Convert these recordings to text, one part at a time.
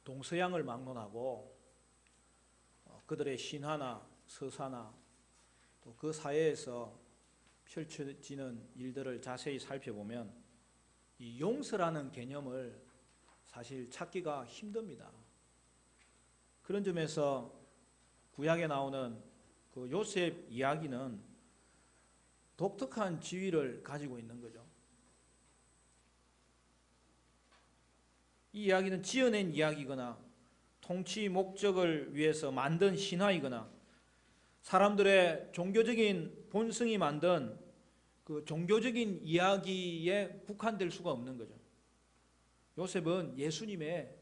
동서양을 막론하고 그들의 신화나 서사나 또 그 사회에서 펼쳐지는 일들을 자세히 살펴보면 이 용서라는 개념을 사실 찾기가 힘듭니다. 그런 점에서 구약에 나오는 그 요셉 이야기는 독특한 지위를 가지고 있는 거죠. 이 이야기는 지어낸 이야기거나 통치 목적을 위해서 만든 신화이거나 사람들의 종교적인 본성이 만든 그 종교적인 이야기에 국한될 수가 없는 거죠. 요셉은 예수님의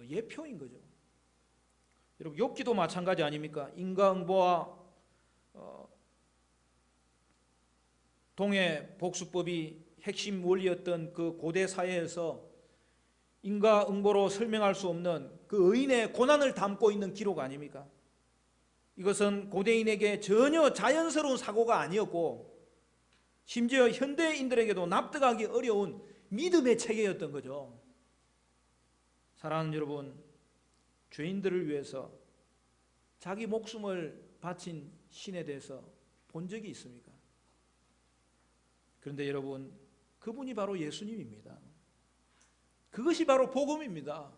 예표인 거죠. 여러분, 욥기도 마찬가지 아닙니까? 인과응보와 동해 복수법이 핵심 원리였던 그 고대 사회에서 인과응보로 설명할 수 없는 그 의인의 고난을 담고 있는 기록 아닙니까? 이것은 고대인에게 전혀 자연스러운 사고가 아니었고 심지어 현대인들에게도 납득하기 어려운 믿음의 체계였던 거죠. 사랑하는 여러분, 죄인들을 위해서 자기 목숨을 바친 신에 대해서 본 적이 있습니까? 그런데 여러분, 그분이 바로 예수님입니다. 그것이 바로 복음입니다.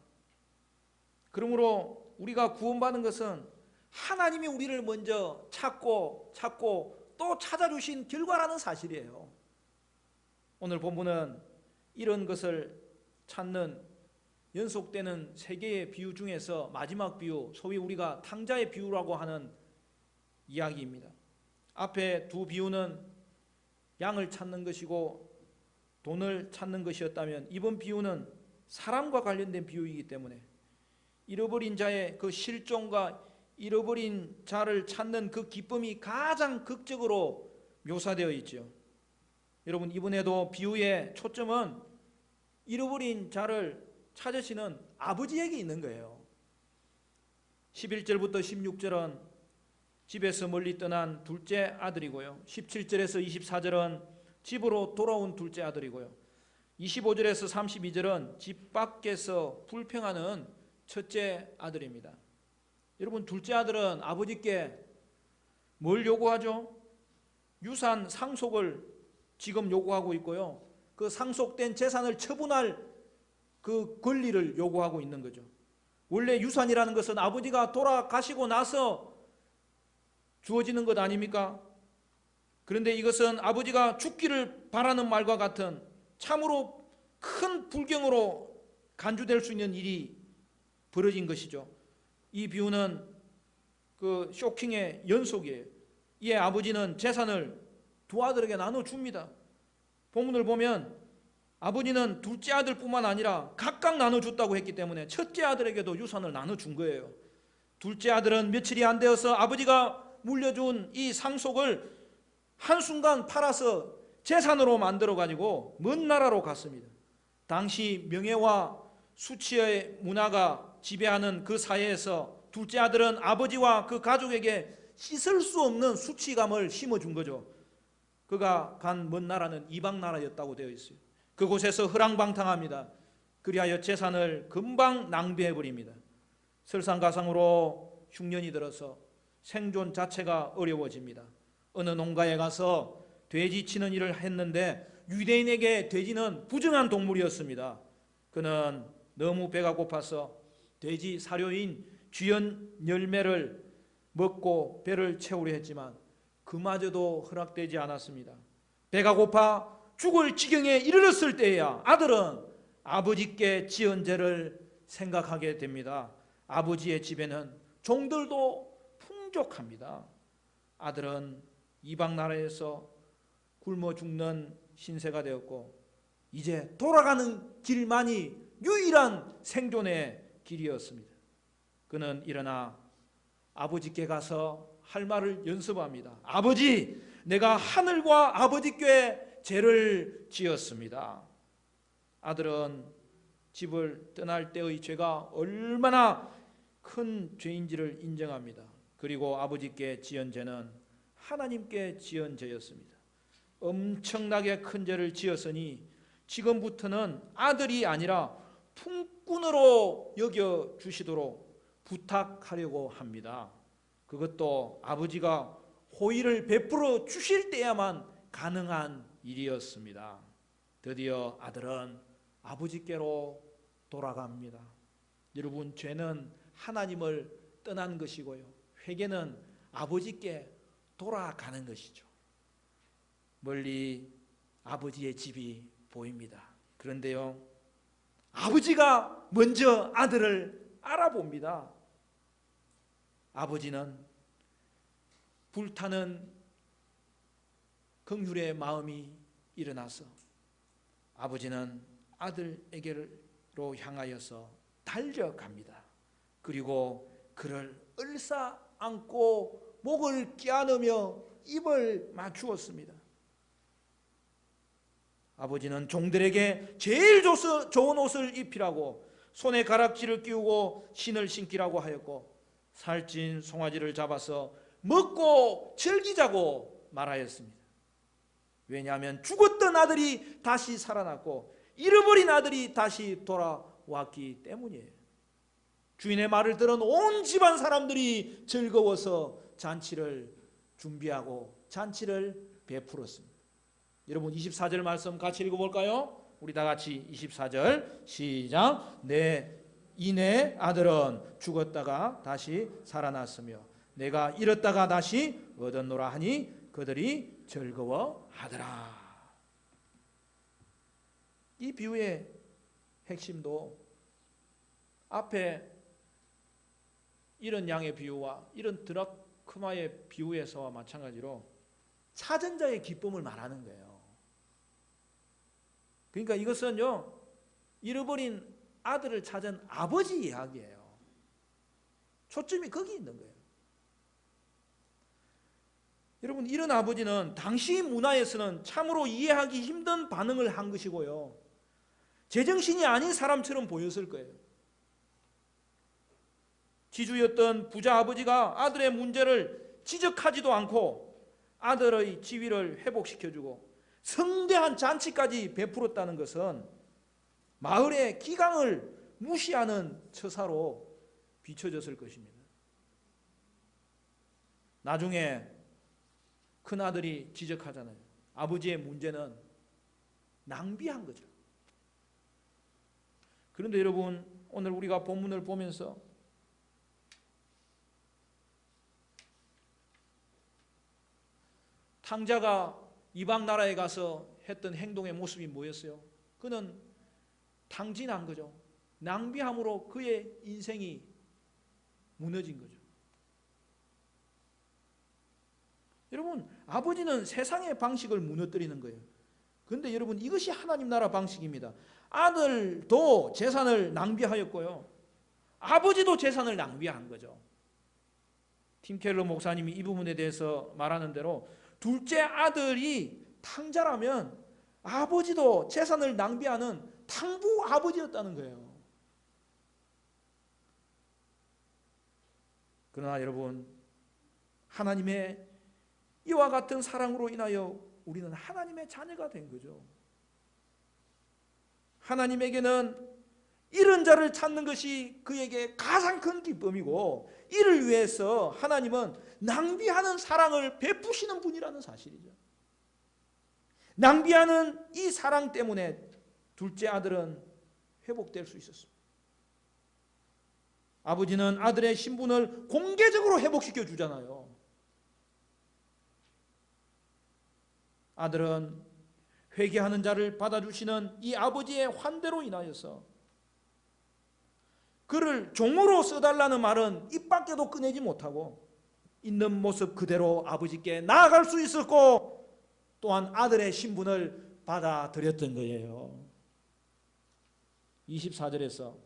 그러므로 우리가 구원받은 것은 하나님이 우리를 먼저 찾고 또 찾아주신 결과라는 사실이에요. 오늘 본문은 이런 것을 찾는 연속되는 세 개의 비유 중에서 마지막 비유, 소위 우리가 탕자의 비유라고 하는 이야기입니다. 앞에 두 비유는 양을 찾는 것이고 돈을 찾는 것이었다면 이번 비유는 사람과 관련된 비유이기 때문에 잃어버린 자의 그 실종과 잃어버린 자를 찾는 그 기쁨이 가장 극적으로 묘사되어 있죠. 여러분, 이번에도 비유의 초점은 잃어버린 자를 찾으시는 아버지에게 있는 거예요. 11절부터 16절은 집에서 멀리 떠난 둘째 아들이고요, 17절에서 24절은 집으로 돌아온 둘째 아들이고요, 25절에서 32절은 집 밖에서 불평하는 첫째 아들입니다. 여러분, 둘째 아들은 아버지께 뭘 요구하죠? 유산 상속을 지금 요구하고 있고요, 그 상속된 재산을 처분할 그 권리를 요구하고 있는 거죠. 원래 유산이라는 것은 아버지가 돌아가시고 나서 주어지는 것 아닙니까? 그런데 이것은 아버지가 죽기를 바라는 말과 같은 참으로 큰 불경으로 간주될 수 있는 일이 벌어진 것이죠. 이 비유는 그 쇼킹의 연속이에요. 이에 아버지는 재산을 두 아들에게 나눠줍니다. 본문을 보면 아버지는 둘째 아들뿐만 아니라 각각 나눠줬다고 했기 때문에 첫째 아들에게도 유산을 나눠준 거예요. 둘째 아들은 며칠이 안 되어서 아버지가 물려준 이 상속을 한순간 팔아서 재산으로 만들어가지고 먼 나라로 갔습니다. 당시 명예와 수치의 문화가 지배하는 그 사회에서 둘째 아들은 아버지와 그 가족에게 씻을 수 없는 수치감을 심어준 거죠. 그가 간 먼 나라는 이방 나라였다고 되어 있어요. 그곳에서 허랑방탕합니다. 그리하여 재산을 금방 낭비해버립니다. 설상가상으로 흉년이 들어서 생존 자체가 어려워집니다. 어느 농가에 가서 돼지 치는 일을 했는데 유대인에게 돼지는 부정한 동물이었습니다. 그는 너무 배가 고파서 돼지 사료인 쥐연 열매를 먹고 배를 채우려 했지만 그마저도 허락되지 않았습니다. 배가 고파 죽을 지경에 이르렀을 때에야 아들은 아버지께 지은 죄를 생각하게 됩니다. 아버지의 집에는 종들도 풍족합니다. 아들은 이방 나라에서 굶어 죽는 신세가 되었고 이제 돌아가는 길만이 유일한 생존의 길이었습니다. 그는 일어나 아버지께 가서 할 말을 연습합니다. 아버지, 내가 하늘과 아버지께 죄를 지었습니다. 아들은 집을 떠날 때의 죄가 얼마나 큰 죄인지를 인정합니다. 그리고 아버지께 지은 죄는 하나님께 지은 죄였습니다. 엄청나게 큰 죄를 지었으니 지금부터는 아들이 아니라 품꾼으로 여겨 주시도록 부탁하려고 합니다. 그것도 아버지가 호의를 베풀어 주실 때야만 가능한 일이었습니다. 드디어 아들은 아버지께로 돌아갑니다. 여러분, 죄는 하나님을 떠난 것이고요, 회개는 아버지께 돌아가는 것이죠. 멀리 아버지의 집이 보입니다. 그런데요, 아버지가 먼저 아들을 알아봅니다. 아버지는 불타는 긍휼의 마음이 일어나서 아버지는 아들에게로 향하여서 달려갑니다. 그리고 그를 얼싸 안고 목을 껴안으며 입을 맞추었습니다. 아버지는 종들에게 제일 좋은 옷을 입히라고, 손에 가락지를 끼우고 신을 신기라고 하였고, 살찐 송아지를 잡아서 먹고 즐기자고 말하였습니다. 왜냐하면 죽었던 아들이 다시 살아났고 잃어버린 아들이 다시 돌아왔기 때문이에요. 주인의 말을 들은 온 집안 사람들이 즐거워서 잔치를 준비하고 잔치를 베풀었습니다. 여러분, 24절 말씀 같이 읽어볼까요? 우리 다 같이 24절 시작. 내 아들은 죽었다가 다시 살아났으며 내가 잃었다가 다시 얻었노라 하니 그들이 즐거워하더라. 이 비유의 핵심도 이런 양의 비유와 이런 드라크마의 비유에서와 마찬가지로 찾은 자의 기쁨을 말하는 거예요. 그러니까 이것은요, 잃어버린 아들을 찾은 아버지 이야기예요. 초점이 거기 있는 거예요. 여러분, 이런 아버지는 당시 문화에서는 참으로 이해하기 힘든 반응을 한 것이고요, 제정신이 아닌 사람처럼 보였을 거예요. 지주였던 부자 아버지가 아들의 문제를 지적하지도 않고 아들의 지위를 회복시켜주고 성대한 잔치까지 베풀었다는 것은 마을의 기강을 무시하는 처사로 비춰졌을 것입니다. 나중에 큰아들이 지적하잖아요. 아버지의 문제는 낭비한 거죠. 그런데 여러분, 오늘 우리가 본문을 보면서 탕자가 이방 나라에 가서 했던 행동의 모습이 뭐였어요? 그는 탕진한 거죠. 낭비함으로 그의 인생이 무너진 거죠. 여러분, 아버지는 세상의 방식을 무너뜨리는 거예요. 그런데 여러분, 이것이 하나님 나라 방식입니다. 아들도 재산을 낭비하였고요, 아버지도 재산을 낭비한 거죠. 팀 켈러 목사님이 이 부분에 대해서 말하는 대로 둘째 아들이 탕자라면 아버지도 재산을 낭비하는 탕부 아버지였다는 거예요. 그러나 여러분, 하나님의 이와 같은 사랑으로 인하여 우리는 하나님의 자녀가 된 거죠. 하나님에게는 이런 자를 찾는 것이 그에게 가장 큰 기쁨이고, 이를 위해서 하나님은 낭비하는 사랑을 베푸시는 분이라는 사실이죠. 낭비하는 이 사랑 때문에 둘째 아들은 회복될 수 있었습니다. 아버지는 아들의 신분을 공개적으로 회복시켜 주잖아요. 아들은 회개하는 자를 받아주시는 이 아버지의 환대로 인하여서 그를 종으로 써달라는 말은 입 밖에도 꺼내지 못하고 있는 모습 그대로 아버지께 나아갈 수 있었고, 또한 아들의 신분을 받아들였던 거예요. 24절에서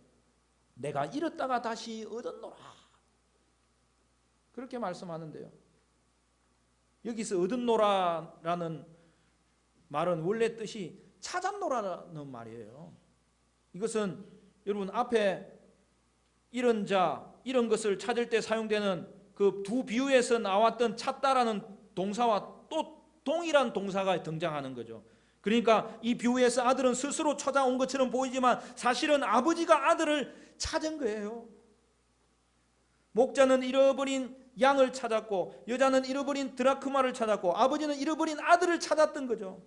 내가 잃었다가 다시 얻었노라, 그렇게 말씀하는데요, 여기서 얻었노라라는 말은 원래 뜻이 찾았노라는 말이에요. 이것은 여러분, 앞에 이런 자, 이런 것을 찾을 때 사용되는 그 두 비유에서 나왔던 찾다라는 동사와 또 동일한 동사가 등장하는 거죠. 그러니까 이 비유에서 아들은 스스로 찾아온 것처럼 보이지만 사실은 아버지가 아들을 찾은 거예요. 목자는 잃어버린 양을 찾았고 여자는 잃어버린 드라크마를 찾았고 아버지는 잃어버린 아들을 찾았던 거죠.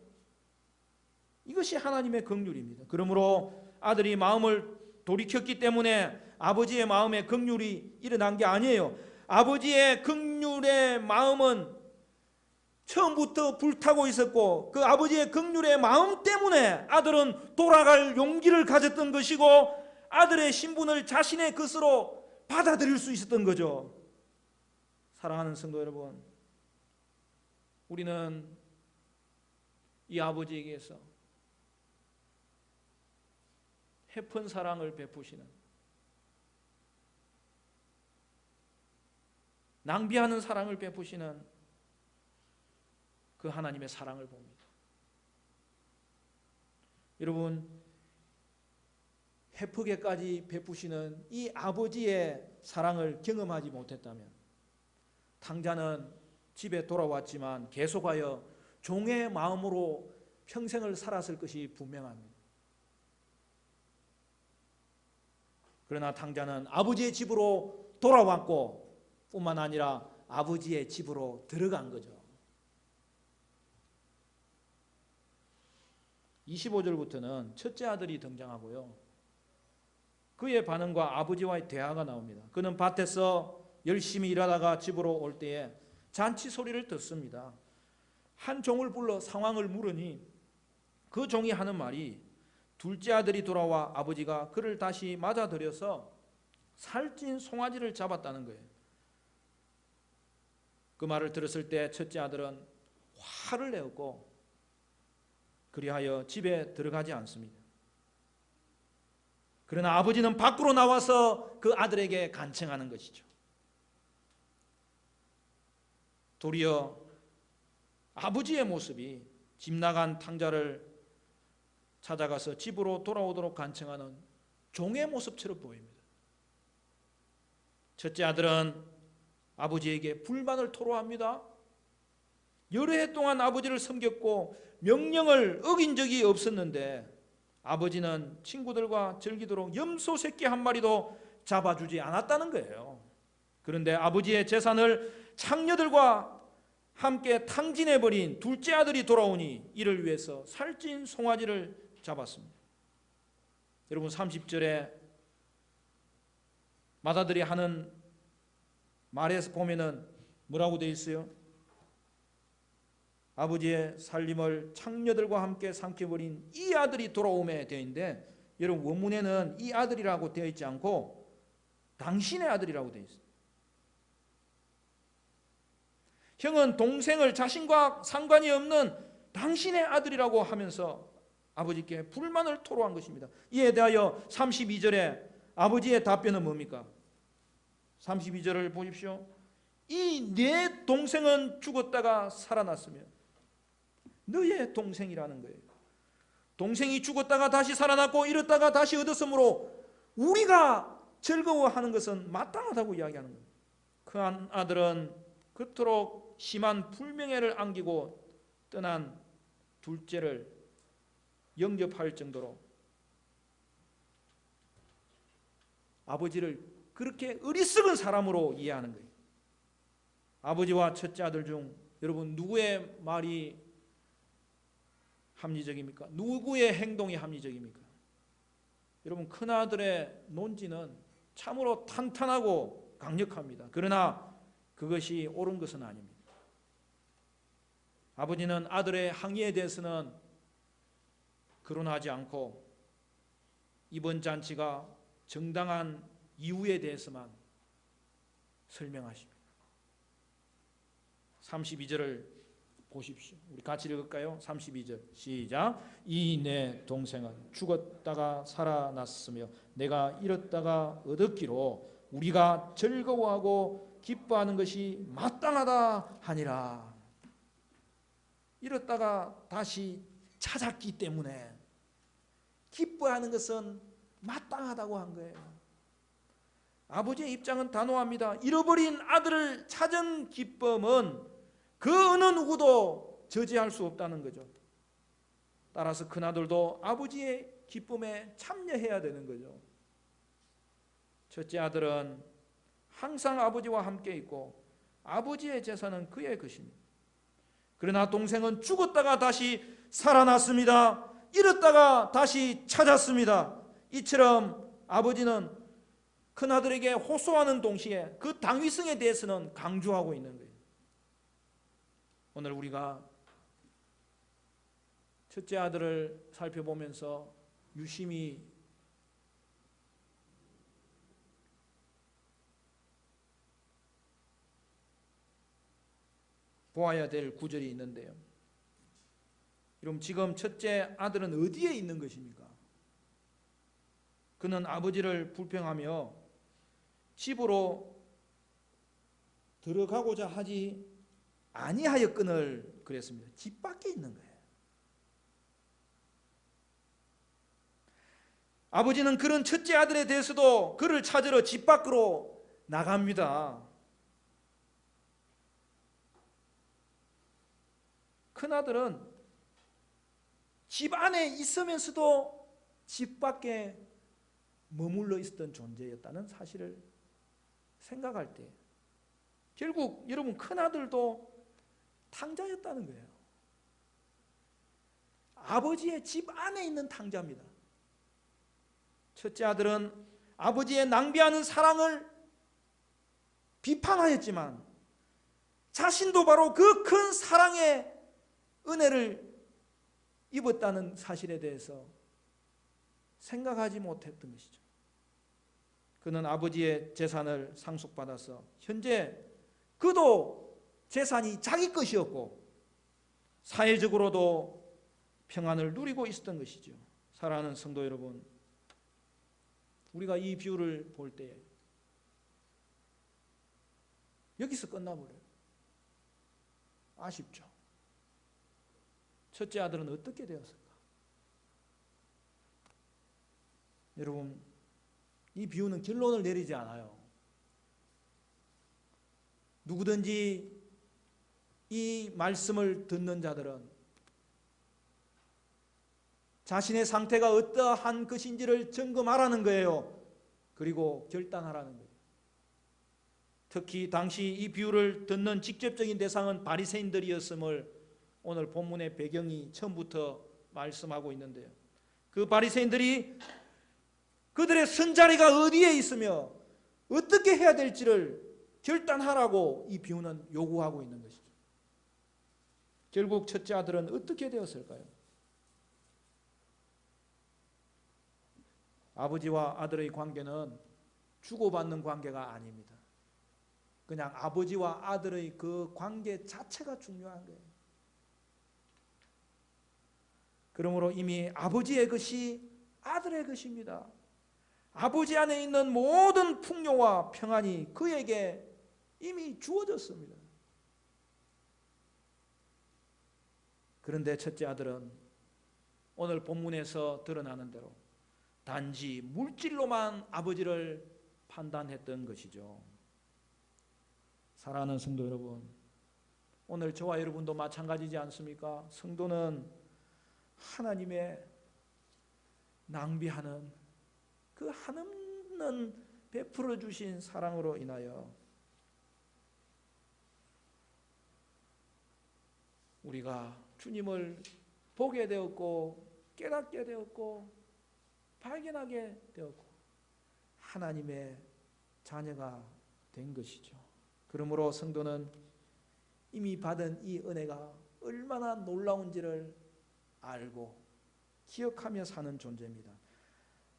이것이 하나님의 긍휼입니다. 그러므로 아들이 마음을 돌이켰기 때문에 아버지의 마음에 긍휼이 일어난 게 아니에요. 아버지의 긍휼의 마음은 처음부터 불타고 있었고 그 아버지의 긍휼의 마음 때문에 아들은 돌아갈 용기를 가졌던 것이고 아들의 신분을 자신의 것으로 받아들일 수 있었던 거죠. 사랑하는 성도 여러분, 우리는 이 아버지에게서 해픈 사랑을 베푸시는, 낭비하는 사랑을 베푸시는 그 하나님의 사랑을 봅니다. 여러분, 해프게까지 베푸시는 이 아버지의 사랑을 경험하지 못했다면 탕자는 집에 돌아왔지만 계속하여 종의 마음으로 평생을 살았을 것이 분명합니다. 그러나 탕자는 아버지의 집으로 돌아왔고 뿐만 아니라 아버지의 집으로 들어간 거죠. 25절부터는 첫째 아들이 등장하고요. 그의 반응과 아버지와의 대화가 나옵니다. 그는 밭에서 열심히 일하다가 집으로 올 때에 잔치 소리를 듣습니다. 한 종을 불러 상황을 물으니 그 종이 하는 말이 둘째 아들이 돌아와 아버지가 그를 다시 맞아들여서 살찐 송아지를 잡았다는 거예요. 그 말을 들었을 때 첫째 아들은 화를 내었고 그리하여 집에 들어가지 않습니다. 그러나 아버지는 밖으로 나와서 그 아들에게 간청하는 것이죠. 도리어 아버지의 모습이 집 나간 탕자를 찾아가서 집으로 돌아오도록 간청하는 종의 모습처럼 보입니다. 첫째 아들은 아버지에게 불만을 토로합니다. 여러 해 동안 아버지를 섬겼고 명령을 어긴 적이 없었는데 아버지는 친구들과 즐기도록 염소 새끼 한 마리도 잡아주지 않았다는 거예요. 그런데 아버지의 재산을 창녀들과 함께 탕진해버린 둘째 아들이 돌아오니 이를 위해서 살찐 송아지를 잡았습니다. 여러분 30절에 맏아들이 하는 말에서 보면은 뭐라고 되어 있어요? 아버지의 살림을 창녀들과 함께 삼켜버린 이 아들이 돌아오매 되어 있는데 여러분 원문에는 이 아들이라고 되어 있지 않고 당신의 아들이라고 되어 있어요. 형은 동생을 자신과 상관이 없는 당신의 아들이라고 하면서 아버지께 불만을 토로한 것입니다. 이에 대하여 32절에 아버지의 답변은 뭡니까? 32절을 보십시오. 이 내 동생은 죽었다가 살아났으며 너의 동생이라는 거예요. 동생이 죽었다가 다시 살아났고 잃었다가 다시 얻었으므로 우리가 즐거워하는 것은 마땅하다고 이야기하는 거예요. 그 한 아들은 그토록 심한 불명예를 안기고 떠난 둘째를 영접할 정도로 아버지를 그렇게 어리석은 사람으로 이해하는 거예요. 아버지와 첫째 아들 중 여러분 누구의 말이 합리적입니까? 누구의 행동이 합리적입니까? 여러분 큰아들의 논지는 참으로 탄탄하고 강력합니다. 그러나 그것이 옳은 것은 아닙니다. 아버지는 아들의 항의에 대해서는 거론하지 않고 이번 잔치가 정당한 이유에 대해서만 설명하십니다. 32절을 보십시오. 우리 같이 읽을까요? 32절 시작. 이 내 동생은 죽었다가 살아났으며 내가 잃었다가 얻었기로 우리가 즐거워하고 기뻐하는 것이 마땅하다 하니라. 잃었다가 다시 찾았기 때문에 기뻐하는 것은 마땅하다고 한 거예요. 아버지의 입장은 단호합니다. 잃어버린 아들을 찾은 기쁨은 그 어느 누구도 저지할 수 없다는 거죠. 따라서 큰아들도 아버지의 기쁨에 참여해야 되는 거죠. 첫째 아들은 항상 아버지와 함께 있고 아버지의 재산은 그의 것입니다. 그러나 동생은 죽었다가 다시 살아났습니다. 잃었다가 다시 찾았습니다. 이처럼 아버지는 큰아들에게 호소하는 동시에 그 당위성에 대해서는 강조하고 있는 거예요. 오늘 우리가 첫째 아들을 살펴보면서 유심히 보아야 될 구절이 있는데요. 그럼 지금 첫째 아들은 어디에 있는 것입니까? 그는 아버지를 불평하며 집으로 들어가고자 하지 아니하였거늘 그랬습니다. 집 밖에 있는 거예요. 아버지는 그런 첫째 아들에 대해서도 그를 찾으러 집 밖으로 나갑니다. 큰아들은 집 안에 있으면서도 집 밖에 머물러 있었던 존재였다는 사실을 생각할 때 결국 여러분 큰아들도 탕자였다는 거예요. 아버지의 집 안에 있는 탕자입니다. 첫째 아들은 아버지의 낭비하는 사랑을 비판하였지만 자신도 바로 그 큰 사랑의 은혜를 입었다는 사실에 대해서 생각하지 못했던 것이죠. 그는 아버지의 재산을 상속받아서 현재 그도 재산이 자기 것이었고 사회적으로도 평안을 누리고 있었던 것이죠. 사랑하는 성도 여러분, 우리가 이 비유를 볼 때 여기서 끝나버려요. 아쉽죠. 첫째 아들은 어떻게 되었을까? 여러분, 이 비유는 결론을 내리지 않아요. 누구든지 이 말씀을 듣는 자들은 자신의 상태가 어떠한 것인지를 점검하라는 거예요. 그리고 결단하라는 거예요. 특히 당시 이 비유를 듣는 직접적인 대상은 바리새인들이었음을 오늘 본문의 배경이 처음부터 말씀하고 있는데요. 그 바리새인들이 그들의 선자리가 어디에 있으며 어떻게 해야 될지를 결단하라고 이 비유는 요구하고 있는 것이죠. 결국 첫째 아들은 어떻게 되었을까요? 아버지와 아들의 관계는 주고받는 관계가 아닙니다. 그냥 아버지와 아들의 그 관계 자체가 중요한 거예요. 그러므로 이미 아버지의 것이 아들의 것입니다. 아버지 안에 있는 모든 풍요와 평안이 그에게 이미 주어졌습니다. 그런데 첫째 아들은 오늘 본문에서 드러나는 대로 단지 물질로만 아버지를 판단했던 것이죠. 사랑하는 성도 여러분, 오늘 저와 여러분도 마찬가지지 않습니까? 성도는 하나님의 낭비하는 그 한없는 베풀어 주신 사랑으로 인하여 우리가 주님을 보게 되었고 깨닫게 되었고 발견하게 되었고 하나님의 자녀가 된 것이죠. 그러므로 성도는 이미 받은 이 은혜가 얼마나 놀라운지를 알고 기억하며 사는 존재입니다.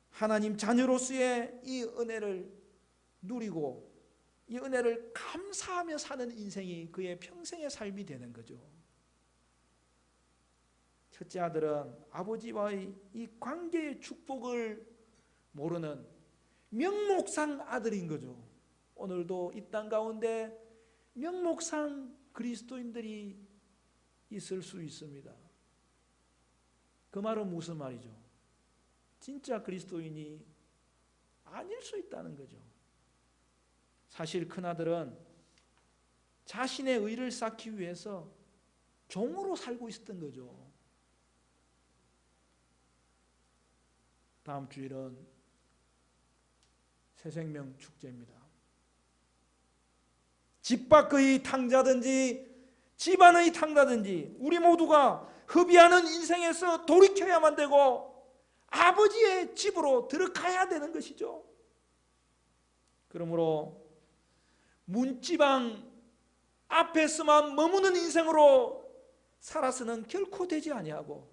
하나님 자녀로서의 이 은혜를 누리고 이 은혜를 감사하며 사는 인생이 그의 평생의 삶이 되는 거죠. 첫째 아들은 아버지와의 이 관계의 축복을 모르는 명목상 아들인 거죠. 오늘도 이 땅 가운데 명목상 그리스도인들이 있을 수 있습니다. 그 말은 무슨 말이죠? 진짜 그리스도인이 아닐 수 있다는 거죠. 사실 큰아들은 자신의 의를 쌓기 위해서 종으로 살고 있었던 거죠. 다음 주일은 새생명 축제입니다. 집 밖의 탕자든지 집안의 탕자든지 우리 모두가 흡의하는 인생에서 돌이켜야만 되고 아버지의 집으로 들어가야 되는 것이죠. 그러므로 문지방 앞에서만 머무는 인생으로 살아서는 결코 되지 아니하고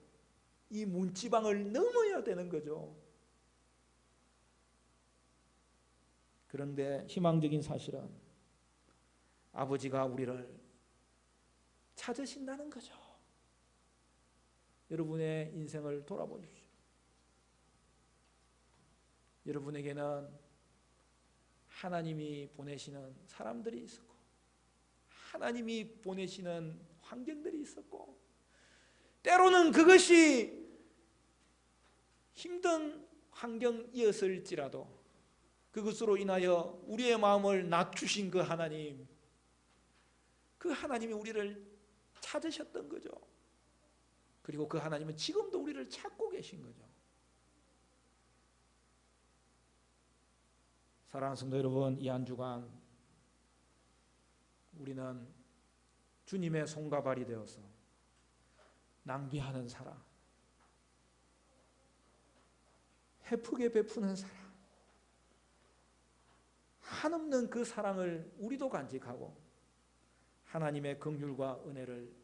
이 문지방을 넘어야 되는 거죠. 그런데 희망적인 사실은 아버지가 우리를 찾으신다는 거죠. 여러분의 인생을 돌아보십시오. 여러분에게는 하나님이 보내시는 사람들이 있었고 하나님이 보내시는 환경들이 있었고 때로는 그것이 힘든 환경이었을지라도 그것으로 인하여 우리의 마음을 낮추신 그 하나님이 우리를 찾으셨던 거죠. 그리고 그 하나님은 지금도 우리를 찾고 계신 거죠. 사랑하는 성도 여러분, 이 한 주간 우리는 주님의 손과 발이 되어서 낭비하는 사랑, 헤프게 베푸는 사랑, 한없는 그 사랑을 우리도 간직하고 하나님의 긍휼과 은혜를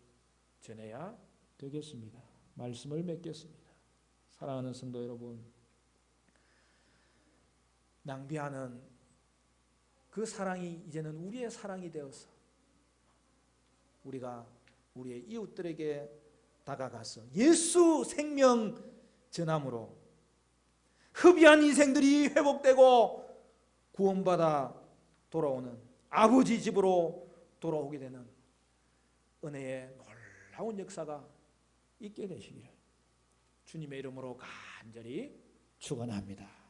전해야 되겠습니다. 말씀을 맺겠습니다. 사랑하는 성도 여러분, 낭비하는 그 사랑이 이제는 우리의 사랑이 되어서 우리가 우리의 이웃들에게 다가가서 예수 생명 전함으로 흡의한 인생들이 회복되고 구원받아 돌아오는 아버지 집으로 돌아오게 되는 은혜의 놀라운 역사가 있게 되시기를 주님의 이름으로 간절히 축원합니다.